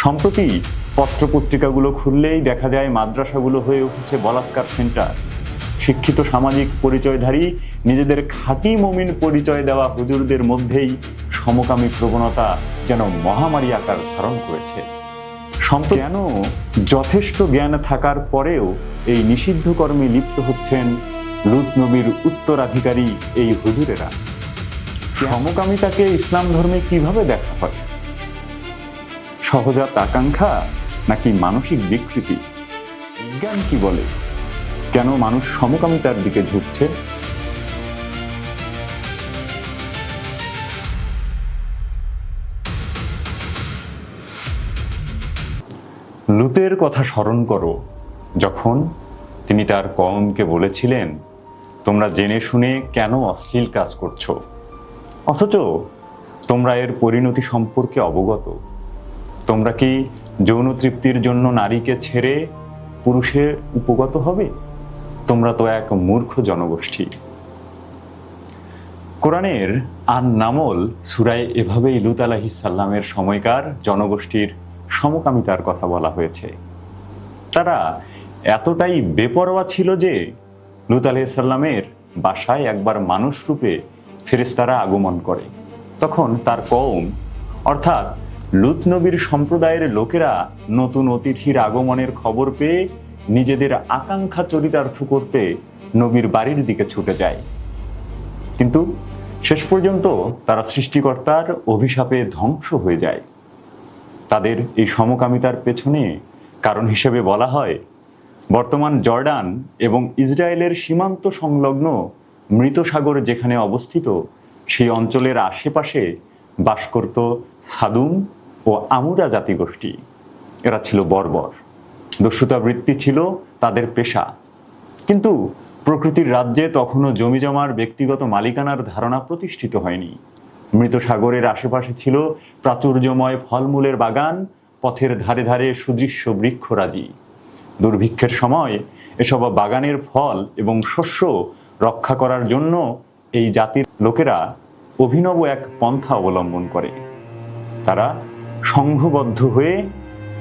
সম্প্রতি পত্রপত্রিকাগুলো খুললেই দেখা যায় মাদ্রাসাগুলো হয়ে উঠেছে বলাৎকার সেন্টার। শিক্ষিত সামাজিক পরিচয়ধারী নিজেদের খাঁটি মুমিন পরিচয় দেওয়া হুজুরদের মধ্যেই সমকামী প্রবণতা যেন মহামারী আকার ধারণ করেছে। যেন যথেষ্ট জ্ঞান থাকার পরেও এই নিষিদ্ধ কর্মে লিপ্ত হচ্ছেন লূত নবীর উত্তরাধিকারী এই হুজুরেরা। সমকামিতাকে ইসলাম ধর্মে কিভাবে দেখা হয়? সহজাত আকাঙ্ক্ষা নাকি মানসিক বিকৃতি? বিজ্ঞান কি বলে? কেন মানুষ সমকামিতার দিকে ঝুঁকছে? লূতের কথা স্মরণ করো, যখন তিনি তার কওমকে বলেছিলেন, তোমরা জেনে শুনে কেন অশ্লীল কাজ করছো, অথচ তোমরা এর পরিণতি সম্পর্কে অবগত। তোমরা কি যৌন তৃপ্তির জন্য নারীকে ছেড়ে পুরুষে উপগত হবে? তোমরা তো এক মূর্খ জনগোষ্ঠী। কোরআনের আন-নামল সূরায় এভাবেই লূত আলাইহিস সালামের সময়কার জনগোষ্ঠীর সমকামিতার কথা বলা হয়েছে। তারা এতটাই বেপরোয়া ছিল যে লূত আলাইহিস সালামের বাসায় একবার মানুষ রূপে ফেরেশতারা আগমন করে। তখন তার কওম অর্থাৎ লূত নবীর সম্প্রদায়ের লোকেরা নতুন অতিথির আগমনের খবর পেয়ে নিজেদের আকাঙ্ক্ষা চরিতার্থ করতে নবীর বাড়ির দিকে ছুটে যায়। কিন্তু শেষ পর্যন্ত তারা সৃষ্টিকর্তার অভিশাপে ধ্বংস হয়ে যায়। তাদের এই সমকামিতার পেছনে কারণ হিসেবে বলা হয়, বর্তমান জর্ডান এবং ইসরায়েলের সীমান্ত সংলগ্ন মৃত সাগর যেখানে অবস্থিত, সেই অঞ্চলের আশেপাশে বাস করত সাদুম ও আমুরা জাতিগোষ্ঠী। এরা ছিল বর্বর, দস্যুতা বৃত্তি ছিল তাদের পেশা। কিন্তু প্রকৃতির রাজ্যে তখনও জমিজমার ব্যক্তিগত মালিকানার ধারণা প্রতিষ্ঠিত হয়নি। মৃত সাগরের আশেপাশে ছিল প্রাচুর্যময় ফলমূলের বাগান, পথের ধারে ধারে সুদৃশ্য বৃক্ষরাজি। দুর্ভিক্ষের সময় এসব বাগানের ফল এবং শস্য রক্ষা করার জন্য এই জাতির লোকেরা অভিনব এক পন্থা অবলম্বন করে। তারা সংঘবদ্ধ হয়ে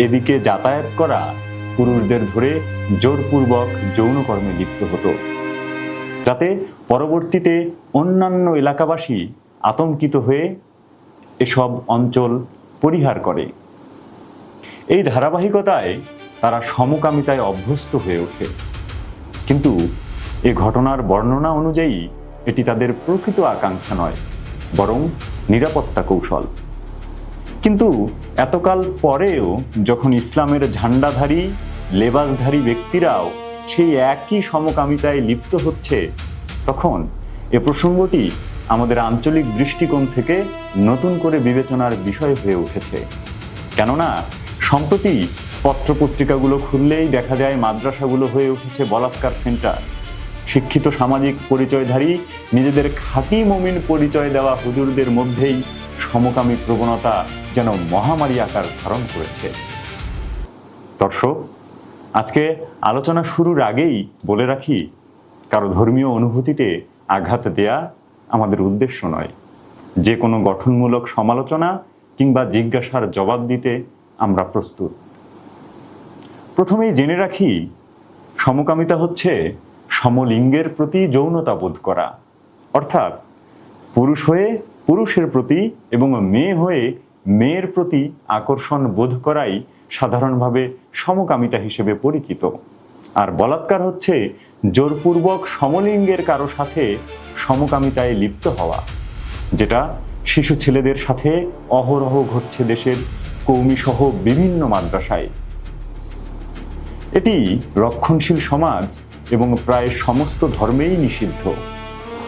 এদিকে যাতায়াত করা পুরুষদের ধরে জোরপূর্বক যৌনকর্মে লিপ্ত হতো, যাতে পরবর্তীতে অন্যান্য এলাকাবাসী আতঙ্কিত হয়ে এসব অঞ্চল পরিহার করে। এই ধারাবাহিকতায় তারা সমকামিতায় অভ্যস্ত হয়ে ওঠে। কিন্তু এ ঘটনার বর্ণনা অনুযায়ী এটি তাদের প্রকৃত আকাঙ্ক্ষা নয়, বরং নিরাপত্তা কৌশল। কিন্তু এতকাল পরেও যখন ইসলামের ঝান্ডাধারী লেবাসধারী ব্যক্তিরাও সেই একই সমকামিতায় লিপ্ত হচ্ছে, তখন এ প্রসঙ্গটি আমাদের আঞ্চলিক দৃষ্টিকোণ থেকে নতুন করে বিবেচনার বিষয় হয়ে উঠেছে। কেননা সম্প্রতি পত্রপত্রিকাগুলো খুললেই দেখা যায় মাদ্রাসাগুলো হয়ে উঠেছে বলাৎকার সেন্টার। শিক্ষিত সামাজিক পরিচয়ধারী নিজেদের খাঁটি মুমিন পরিচয় দেওয়া হুজুরদের মধ্যেই সমকামী প্রবণতা যেন মহামারী আকার ধারণ করেছে। দর্শক, আজকে আলোচনা শুরুর আগেই বলে রাখি, কারো ধর্মীয় অনুভূতিতে আঘাত দেয়া আমাদের উদ্দেশ্য নয়। যে কোনো গঠনমূলক সমালোচনা কিংবা জিজ্ঞাসার জবাব দিতে আমরা প্রস্তুত। প্রথমেই জেনে রাখি, সমকামিতা হচ্ছে সমলিঙ্গের প্রতি যৌনতা বোধ করা, অর্থাৎ পুরুষ হয়ে পুরুষের প্রতি এবং মেয়ে হয়ে মেয়ের প্রতি আকর্ষণ বোধ করাই সাধারণভাবে সমকামিতা হিসেবে পরিচিত। আর বলাৎকার হচ্ছে জোরপূর্বক সমলিঙ্গের কারো সাথে সমকামিতায় লিপ্ত হওয়া, যেটা শিশু ছেলেদের সাথে অহরহ ঘটছে দেশের কওমিসহ বিভিন্ন মাদ্রাসায়। এটি রক্ষণশীল সমাজ এবং প্রায় সমস্ত ধর্মেই নিষিদ্ধ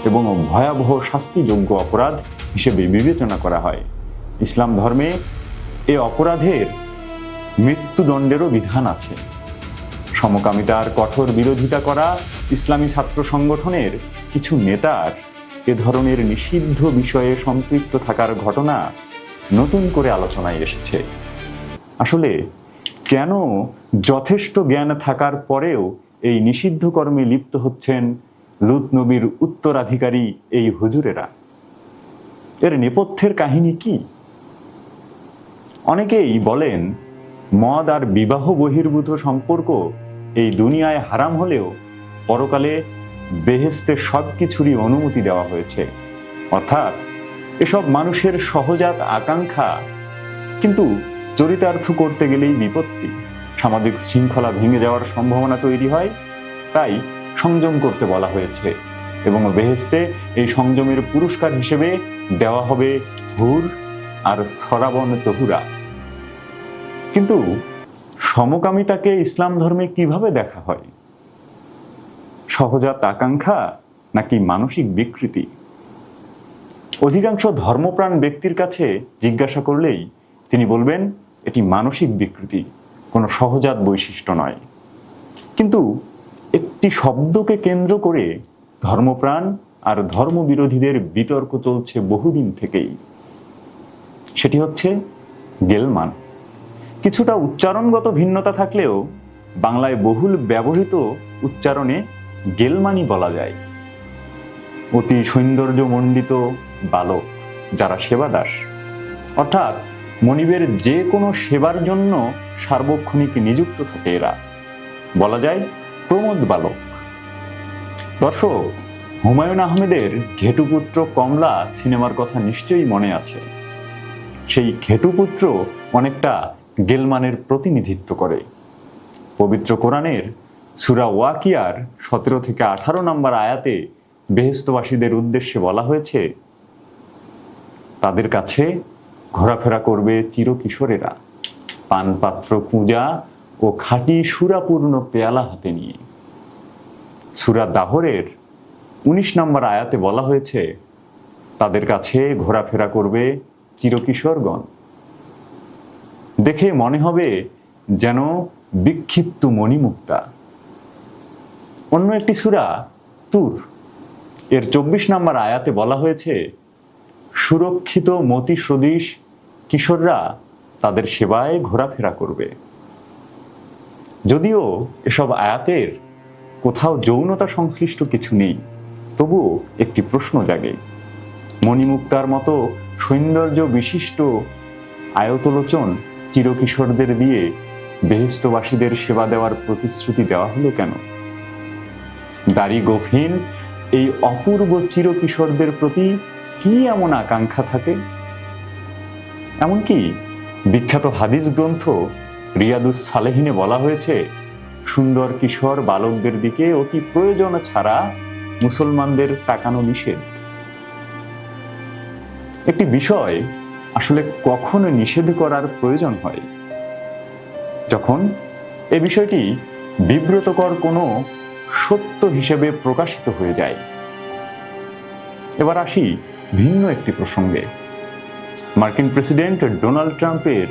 এবং ভয়াবহ শাস্তিযোগ্য অপরাধ হিসেবে বিবেচনা করা হয়। ইসলাম ধর্মে এ অপরাধের মৃত্যুদণ্ডেরও বিধান আছে। সমকামিতার কঠোর বিরোধিতা করা ইসলামী ছাত্র সংগঠনের কিছু নেতার এ ধরনের নিষিদ্ধ বিষয়ে সম্পৃক্ত থাকার ঘটনা নতুন করে আলোচনায় এসেছে। আসলে কেন যথেষ্ট জ্ঞান থাকার পরেও এই নিষিদ্ধ কর্মে লিপ্ত হচ্ছেন লূত নবীর উত্তরাধিকারী এই হুজুরেরা? এর নেপথ্যের কাহিনী কি? অনেকেই বলেন মদ আর বিবাহ বহির্ভূত সম্পর্ক এই দুনিয়ায় হারাম হলেও পরকালে বেহেশতে সবকিছুরই অনুমতি দেওয়া হয়েছে। অর্থাৎ এসব মানুষের সহজাত আকাঙ্ক্ষা, কিন্তু চরিতার্থ করতে গেলেই বিপত্তি, সামাজিক শৃঙ্খলা ভেঙে যাওয়ার সম্ভাবনা তৈরি হয়। তাই সংযম করতে বলা হয়েছে এবং বেহেশতে এই সংযমের পুরস্কার হিসেবে দেওয়া হবে হুর আর সরাবন তহুরা। কিন্তু সমকামিতাকে ইসলাম ধর্মে কিভাবে দেখা হয়? সহজাত আকাঙ্ক্ষা নাকি মানসিক বিকৃতি? অধিকাংশ ধর্মপ্রাণ ব্যক্তির কাছে জিজ্ঞাসা করলেই তিনি বলবেন এটি মানসিক বিকৃতি, কোনো সহজাত বৈশিষ্ট্য নয়। কিন্তু একটি শব্দকে কেন্দ্র করে ধর্মপ্রাণ আর ধর্মবিরোধীদের বিতর্ক চলছে বহুদিন থেকেই। সেটি হচ্ছে গেলমান। কিছুটা উচ্চারণগত ভিন্নতা থাকলেও বাংলায় বহুল ব্যবহৃত উচ্চারণে গেলমানই বলা যায়। অতি সৌন্দর্যমণ্ডিত বালক যারা সেবাদাস, অর্থাৎ মনিবের যে কোনো সেবার জন্য সার্বক্ষণিক নিযুক্ত থাকে এরা, বলা যায় প্রমোদ বালক। দর্শক, হুমায়ুন আহমেদের ঘেটুপুত্র কমলা সিনেমার কথা নিশ্চয়ই মনে আছে। সেই ঘেটুপুত্র অনেকটা গেলমানের প্রতিনিধিত্ব করে। পবিত্র কোরআনের সূরা ওয়াকিয়ার 17 থেকে 18 নম্বর আয়াতে বেহেশতবাসীদের উদ্দেশ্যে বলা হয়েছে, তাদের কাছে ঘোরাফেরা করবে চিরকিশোরেরা, পানপাত্র পূজা ও খাঁটি সুরাপূর্ণ পেয়ালা হাতে নিয়ে। সূরা দাহরের 19 নম্বর আয়াতে বলা হয়েছে, তাদের কাছে ঘোরাফেরা করবে চিরকিশোরগণ। দেখে মনে হবে যেন বিক্ষিপ্ত মণিমুক্তা। অন্য একটি সূরা তুর এর 24 নম্বর আয়াতে বলা হয়েছে, সুরক্ষিত মতি সদৃশ কিশোররা তাদের সেবায় ঘোরাফেরা করবে। যদিও এসব আয়াতের কোথাও যৌনতা সংশ্লিষ্ট কিছু নেই, তবুও একটি প্রশ্ন জাগে, মণিমুক্তার মতো সৌন্দর্য বিশিষ্ট আয়তলোচন চিরকিশোরদের দিয়ে বেহেশতবাসীদের সেবা দেওয়ার প্রতিশ্রুতি দেওয়া হলো কেন? দাড়ি গভীর এই অপূর্ব চিরকিশোরদের প্রতি কি এমন আকাঙ্ক্ষা থাকে? এমনকি বিখ্যাত হাদিস গ্রন্থ রিয়াদুস সালেহিনে বলা হয়েছে, সুন্দর কিশোর বালকদের দিকে অতি প্রয়োজন ছাড়া মুসলমানদের তাকানো নিষেধ। একটি বিষয় আসলে কখন নিষেধ করার প্রয়োজন হয়? যখন এই বিষয়টি বিব্রতকর কোনো সত্য হিসেবে প্রকাশিত হয়ে যায়। এবার আসি ভিন্ন একটি প্রসঙ্গে। মার্কিন প্রেসিডেন্ট ডোনাল্ড ট্রাম্পের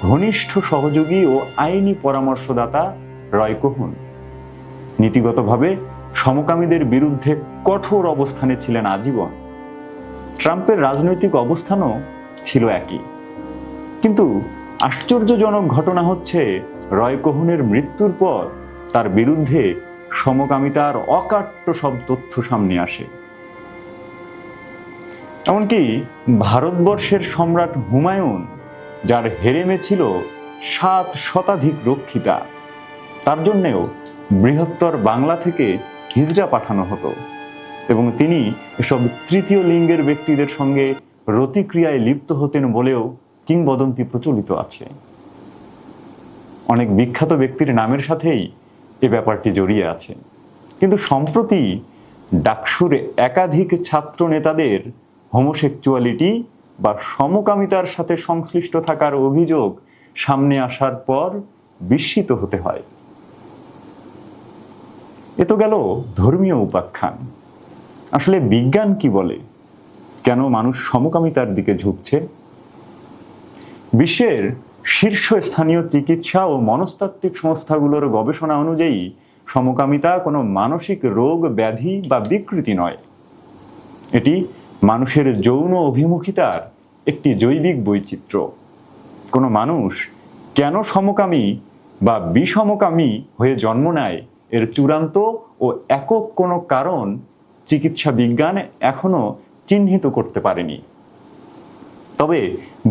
ঘনিষ্ঠ সহযোগী ও আইনি পরামর্শদাতা রয় কোহেন নীতিগতভাবে সমকামীদের বিরুদ্ধে কঠোর অবস্থানে ছিলেন আজীবন। ট্রাম্পের রাজনৈতিক অবস্থানও ছিল একই। কিন্তু আশ্চর্যজনক ঘটনা হচ্ছে, রয় কোহেনের মৃত্যুর পর তার বিরুদ্ধে সমকামিতার অকাট্য সব তথ্য সামনে আসে। এমনকি ভারতবর্ষের সম্রাট হুমায়ুন, যার হেরেমে ছিল 7 শতাধিক রক্ষিতা, তার জন্যেও বৃহত্তর বাংলা থেকে হিজড়া পাঠানো হতো এবং তিনি এসব তৃতীয় লিঙ্গের ব্যক্তিদের সঙ্গে রতিক্রিয়ায় লিপ্ত হতেন বলেও কিংবদন্তি প্রচলিত আছে। অনেক বিখ্যাত ব্যক্তির নামের সাথেই এ ব্যাপারটি জড়িয়ে আছে। কিন্তু সম্প্রতি ডাকসুর একাধিক ছাত্র নেতাদের হোমোসেক্সুয়ালিটি বা সমকামিতার সাথে সংশ্লিষ্ট থাকার অভিযোগ সামনে আসার পর বিস্মিত হতে হয়। এ তো গেল ধর্মীয় উপাখ্যান। আসলে বিজ্ঞান কি বলে? কেন মানুষ সমকামিতার দিকে ঝুঁকছে? বিশ্বের শীর্ষস্থানীয় চিকিৎসা ও মনস্তাত্ত্বিক সংস্থাগুলোর গবেষণা অনুযায়ী সমকামিতা কোনো মানসিক রোগ, ব্যাধি বা বিকৃতি নয়। এটি মানুষের যৌন অভিমুখিতার একটি জৈবিক বৈচিত্র্য। কোনো মানুষ কেন সমকামী বা বিষমকামী হয়ে জন্ম নেয়, এর চূড়ান্ত ও একক কোনো কারণ চিকিৎসা বিজ্ঞান এখনো চিহ্নিত করতে পারেনি। তবে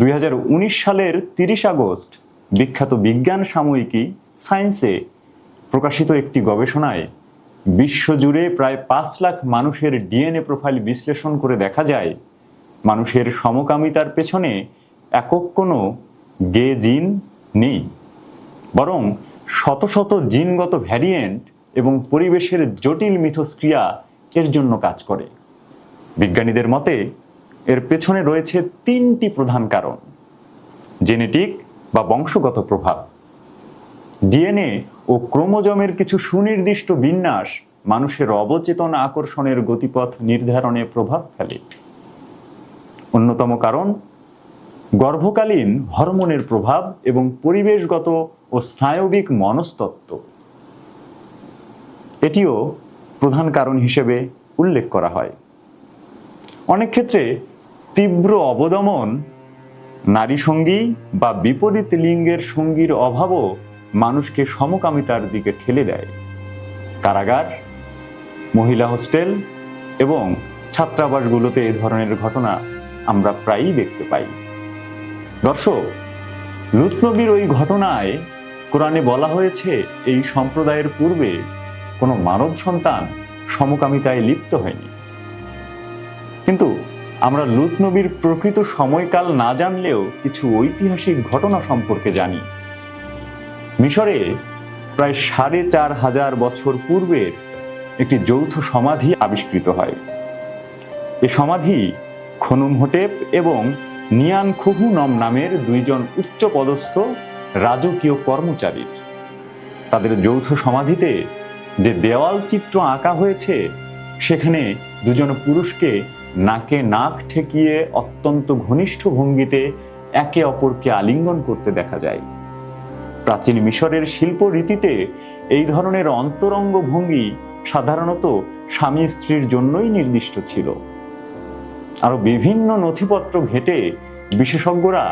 2019 সালের 30 আগস্ট বিখ্যাত বিজ্ঞান সাময়িকী সায়েন্সে প্রকাশিত একটি গবেষণায় বিশ্বজুড়ে প্রায় 5 লাখ মানুষের ডিএনএ প্রোফাইল বিশ্লেষণ করে দেখা যায় মানুষের সমকামিতার পেছনে একক কোনো গে জিন নেই, বরং শত শত জিনগত ভ্যারিয়েন্ট এবং পরিবেশের জটিল মিথস্ক্রিয়া এর জন্য কাজ করে। বিজ্ঞানীদের মতে এর পেছনে রয়েছে 3টি প্রধান কারণ: জেনেটিক বা বংশগত প্রভাব, ডিএনএ ও ক্রোমোজোমের কিছু সুনির্দিষ্ট বিন্যাস মানুষের অবচেতন আকর্ষণের গতিপথ নির্ধারণে প্রভাব ফেলে। অন্যতম কারণ গর্ভকালীন হরমোনের প্রভাব এবং পরিবেশগত ও স্নায়বিক মনস্তত্ত্ব, এটিও প্রধান কারণ হিসেবে উল্লেখ করা হয়। অনেক ক্ষেত্রে তীব্র অবদমন, নারী সঙ্গী বা বিপরীত লিঙ্গের সঙ্গীর অভাবও মানুষকে সমকামিতার দিকে ঠেলে দেয়। কারাগার, মহিলা হোস্টেল এবং ছাত্রাবাসগুলোতে এ ধরনের ঘটনা আমরা প্রায়ই দেখতে পাই। দর্শক, লূত নবীর ওই ঘটনায় কোরআনে বলা হয়েছে এই সম্প্রদায়ের পূর্বে কোনো মানব সন্তান সমকামিতায় লিপ্ত হয়নি। কিন্তু আমরা লূত নবীর প্রকৃত সময়কাল না জানলেও কিছু ঐতিহাসিক ঘটনা সম্পর্কে জানি। মিশরে প্রায় 4500 বছর পূর্বের একটি যৌথ সমাধি আবিষ্কৃত হয়। এ সমাধি খনুমহোটেপ এবং নিয়ানখুহুনম নামের 2 জন উচ্চপদস্থ রাজকীয় কর্মচারীর। তাদের যৌথ সমাধিতে যে দেওয়াল চিত্র আঁকা হয়েছে সেখানে 2 জন পুরুষকে নাকে নাক ঠেকিয়ে অত্যন্ত ঘনিষ্ঠ ভঙ্গিতে একে অপরকে আলিঙ্গন করতে দেখা যায়। প্রাচীন মিশরের শিল্প রীতিতে এই ধরনের অন্তরঙ্গ ভঙ্গি সাধারণত স্বামী স্ত্রীর জন্যই নির্দিষ্ট ছিল। আরো বিভিন্ন নথিপত্র ঘেঁটে বিশেষজ্ঞরা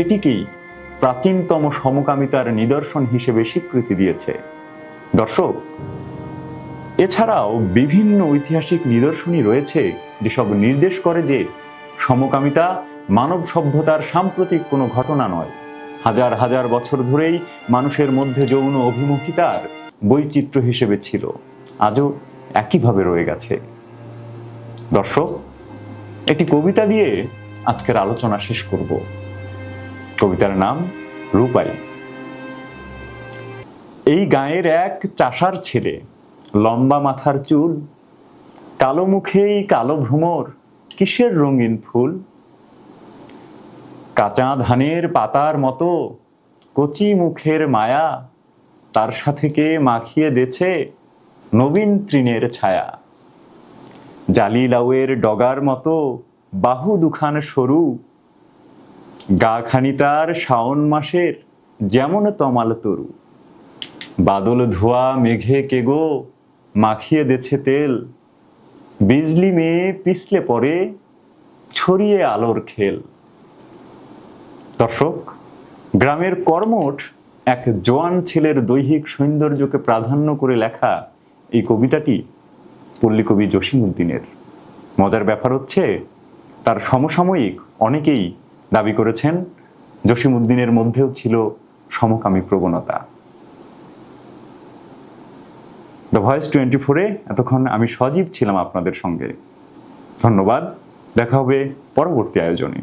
এটিকেই প্রাচীনতম সমকামিতার নিদর্শন হিসেবে স্বীকৃতি দিয়েছে। দর্শক, এছাড়াও বিভিন্ন ঐতিহাসিক নিদর্শনই রয়েছে যেসব নির্দেশ করে যে সমকামিতা মানব সভ্যতার সাম্প্রতিক কোনো ঘটনা নয়। হাজার হাজার বছর ধরেই মানুষের মধ্যে যৌন অভিমুখিতার বৈচিত্র্য হিসেবে ছিল, আজও একইভাবে রয়ে গেছে। দর্শক, একটি কবিতা দিয়ে আজকের আলোচনা শেষ করব। কবিতার নাম রূপাই। এই গাঁয়ের এক চাষার ছেলে, লম্বা মাথার চুল, কালো মুখেই কালো ভ্রমর, কিসের রঙিন ফুল। কাঁচা ধানের পাতার মতো কচি মুখের মায়া, তার সাথে কে মাখিয়ে দেছে নবীন তৃণের ছায়া। জালি লাউয়ের ডগার মতো বাহু দুখান সরু, গা খানি তার শাওন মাসের যেমন তমাল তরু। বাদল ধোয়া মেঘে কেগো মাখিয়ে দেছে তেল, বিজলি মেয়ে পিছলে পরে ছড়িয়ে আলোর খেল। দর্শক, গ্রামের কর্মঠ এক জোয়ান ছেলের দৈহিক সৌন্দর্যকে প্রাধান্য করে লেখা এই কবিতাটি পল্লীকবি জসিমউদ্দিনের। মজার ব্যাপার হচ্ছে, তার সমসাময়িক অনেকেই দাবি করেছেন জসিমউদ্দিনের মধ্যেও ছিল সমকামী প্রবণতা। দ্য ভয়েস 24-এ এতক্ষণ আমি সজীব ছিলাম আপনাদের সঙ্গে। ধন্যবাদ। দেখা হবে পরবর্তী আয়োজনে।